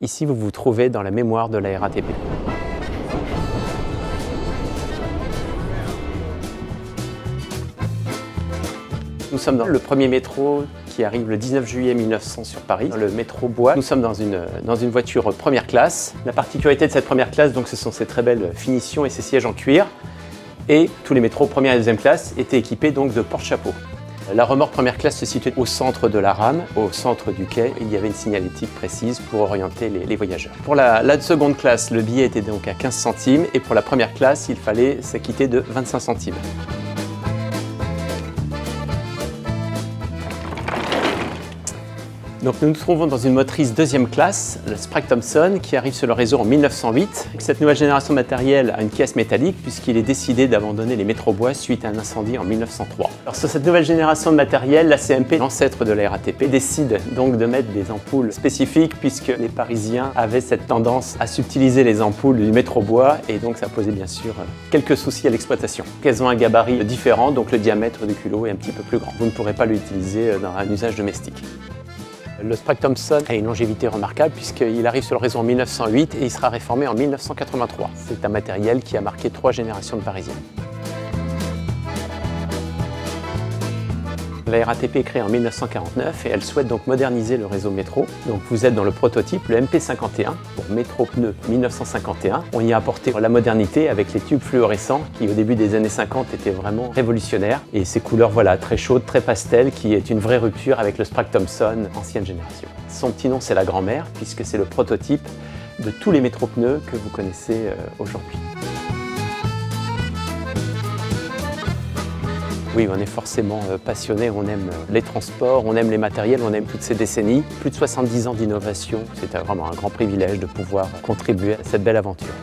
Ici, vous vous trouvez dans la mémoire de la RATP. Nous sommes dans le premier métro qui arrive le 19 juillet 1900 sur Paris, dans le métro Bois. Nous sommes dans une voiture première classe. La particularité de cette première classe, donc, ce sont ces très belles finitions et ces sièges en cuir. Et tous les métros première et deuxième classe étaient équipés donc de porte-chapeaux. La remorque première classe se situait au centre de la rame, au centre du quai. Il y avait une signalétique précise pour orienter les voyageurs. Pour la seconde classe, le billet était donc à 15 centimes et pour la première classe, il fallait s'acquitter de 25 centimes. Donc nous nous trouvons dans une motrice deuxième classe, le Sprague Thomson, qui arrive sur le réseau en 1908. Cette nouvelle génération de matériel a une caisse métallique puisqu'il est décidé d'abandonner les métros bois suite à un incendie en 1903. Alors sur cette nouvelle génération de matériel, la CMP, l'ancêtre de la RATP, décide donc de mettre des ampoules spécifiques puisque les Parisiens avaient cette tendance à subtiliser les ampoules du métro bois et donc ça posait bien sûr quelques soucis à l'exploitation. Elles ont un gabarit différent, donc le diamètre du culot est un petit peu plus grand. Vous ne pourrez pas l'utiliser dans un usage domestique. Le Sprague Thomson a une longévité remarquable puisqu'il arrive sur le réseau en 1908 et il sera réformé en 1983. C'est un matériel qui a marqué 3 générations de Parisiens. La RATP est créée en 1949 et elle souhaite donc moderniser le réseau métro. Donc vous êtes dans le prototype, le MP51, pour métro pneu 1951. On y a apporté la modernité avec les tubes fluorescents qui au début des années 50 étaient vraiment révolutionnaires. Et ces couleurs voilà, très chaudes, très pastel, qui est une vraie rupture avec le Sprague Thomson ancienne génération. Son petit nom c'est la grand-mère puisque c'est le prototype de tous les métro-pneus que vous connaissez aujourd'hui. Oui, on est forcément passionné, on aime les transports, on aime les matériels, on aime toutes ces décennies. Plus de 70 ans d'innovation, c'est vraiment un grand privilège de pouvoir contribuer à cette belle aventure.